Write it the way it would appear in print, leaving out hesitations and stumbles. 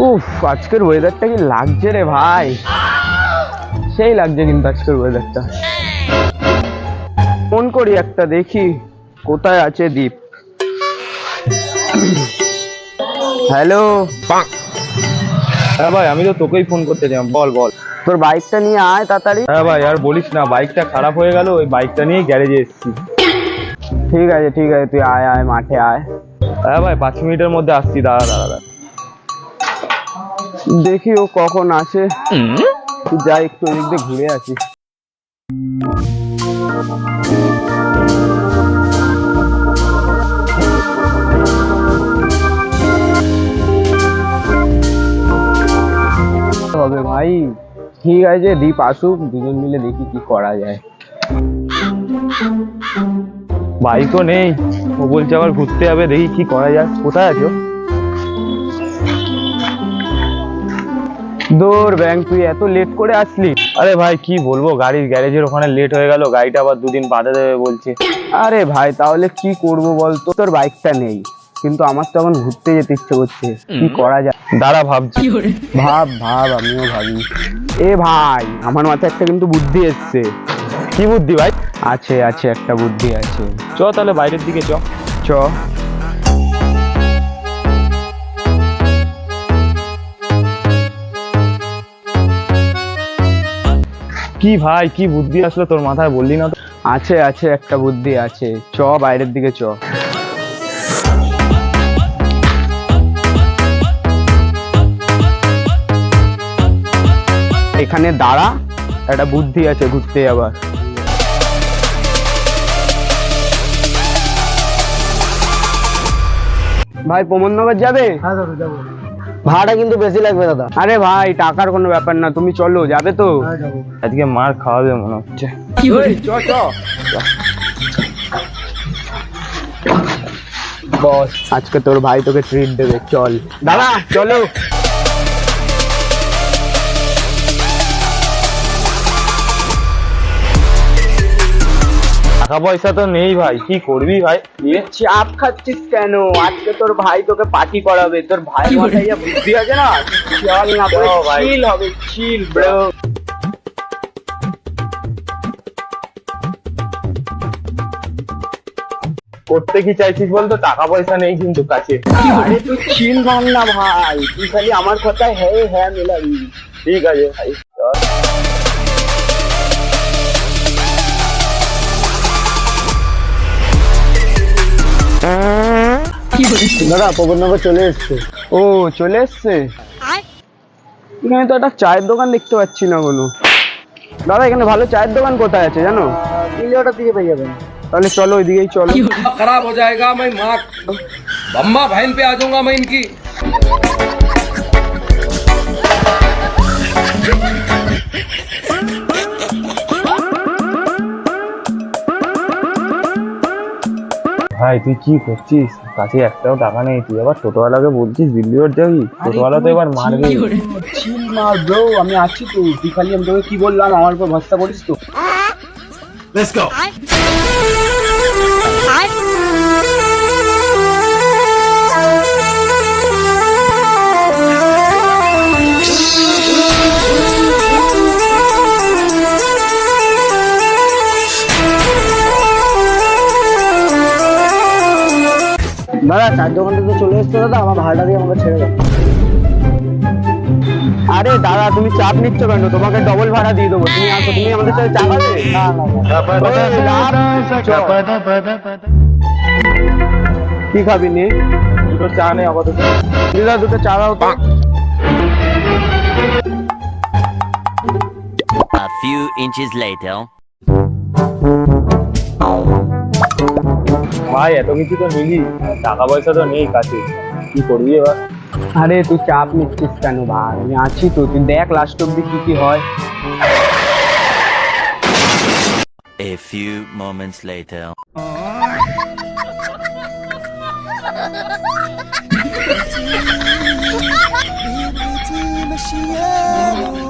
উফ, আজকের ওয়েদারটা কি লাগছে রে ভাই, সেই লাগছে কিন্তু আজকের ওয়েদারটা। ফোন করি একটা, দেখি কোথায় আছে দীপ। হ্যালো। হ্যাঁ ভাই, আমি তো তোকেই ফোন করতে চাই। বল বল। তোর বাইকটা নিয়ে আয় তাড়াতাড়ি। হ্যাঁ ভাই, আর বলিস না, বাইকটা খারাপ হয়ে গেল, ওই বাইকটা নিয়ে গ্যারেজে এসেছি। ঠিক আছে ঠিক আছে, তুই আয় আয়, মাঠে আয়। হ্যাঁ ভাই, 5 মিনিটের মধ্যে আসছি। দাঁড়া দাঁড়া দাঁড়া, দেখি ও কখন আসে। তুই যাই একটু ওদিক দিয়ে ঘুরে আসি। হবে ভাই, ঠিক আছে দীপ আসুক, দুজন মিলে দেখি কি করা যায়। বাইকও নেই, ও বলছে আবার ঘুরতে যাবে, দেখি কি করা যায়। কোথায় আছো? দূর ব্যাংক, তুই এত লেট করে আসলি? আরে ভাই কি বলবো, গাড়ির গ্যারেজের ওখানে লেট হয়ে গেল, গাড়িটা আবার 2 দিন বাদে দেবে বলছে। আরে ভাই তাহলে কি করবো বলতো, তোর বাইকটা নেই কিন্তু আমার তো এখন ঘুরতে যেতে ইচ্ছে করছে, কি করা যায়? দাঁড়া ভাবছি। ভাব ভাব, আমিও ভাবি। এ ভাই, আমার মাথায় একটা কিন্তু বুদ্ধি এসছে। কি বুদ্ধি ভাই? আছে আছে, একটা বুদ্ধি আছে। চ তাহলে বাইরের দিকে চ। চ। কি ভাই, কি বুদ্ধি আসলো তোর মাথায়, বললি না তো? আছে আছে, একটা বুদ্ধি আছে, চ বাইরের দিকে চ। এখানে দাঁড়া, একটা বুদ্ধি আছে ঘুরতে যাবার। ভাই প্রমোদনগর যাবে? হ্যাঁ দাদা যাবো। ভাড়া কিন্তু বেশি লাগবে দাদা। আরে ভাই টাকার কোনো ব্যাপার না, তুমি চলো, যাবে তো? হ্যাঁ যাবো। আজকে মার খাওয়াবে মনে হচ্ছে। চ চ। বস, আজকে তোর ভাই তোকে ট্রিট দেবে, চল দাদা চলো। টাকা পয়সা তো নেই ভাই, কি করবি ভাই? চাপ খাচ্ছিস কেন? আজকে তোর ভাই তোকে পার্টি করাবে, তোর ভাই মাথায় যা বুদ্ধি আছে না, চল না পুরো চিল হবে, চিল ব্রো। করতে কি চাইছিস বলতো? টাকা পয়সা নেই কিন্তু কাছে। আরে তুই চিল ভাঙ না ভাই, তুই খালি আমার কথায় হ্যাঁ হ্যাঁ মেলাবি। ঠিক আছে ভাই, চল। দাদা প্রবন্ধনগর চলে এসছে। ও চলে এসছে। এখানে তো একটা চায়ের দোকান দেখতে পাচ্ছি না কোনো। দাদা এখানে ভালো চায়ের দোকান কোথায় আছে জানো? ইলিয়াটার দিকে পেয়ে যাবেন। তাহলে চলো ওইদিকেই চলো। खराब हो जाएगा, मैं माँ अम्मा बहन पे आ जाऊंगा मैं इनकी। ভাই তুই কি করছিস? কাছে একটাও টাকা নেই, তুই আবার টোটোওয়ালাকে বলছিস দিল্লি রোড যাবি? টোটোওয়ালা তো এবার মারবে। চিল মার ব্রো, আমি আছি তো, তুই খালি আমি তোকে কি বললাম আমার উপর ভরসা করিস তো। Let's go. দাদা চার দোকানটা তো চলে এসছে দাদা, আমার ভাড়াটা দিয়ে আমাকে ছেড়ে দাও। আরে দাদা তুমি চাপ নিচ্ছ কেন? তোমাকে ডবল ভাড়া দিয়ে দেবো, তুমি আসো, তুমি আমাদের সাথে চা খাবে? না কি খাবি নি? দুটো চা নেই আপাতত। দিদা দুটো চা দাও তো। A few inches later. ভাই এত কিছু তো নিলি, টাকা পয়সা তো নেই কাছে, কি করবি এবার? আরে তুই চাপ নিচ্ছিস কেন ভাই, আমি আছি তো, তুই দেখ লাস্ট অব্দি কি কি হয়। A few moments later. ماشية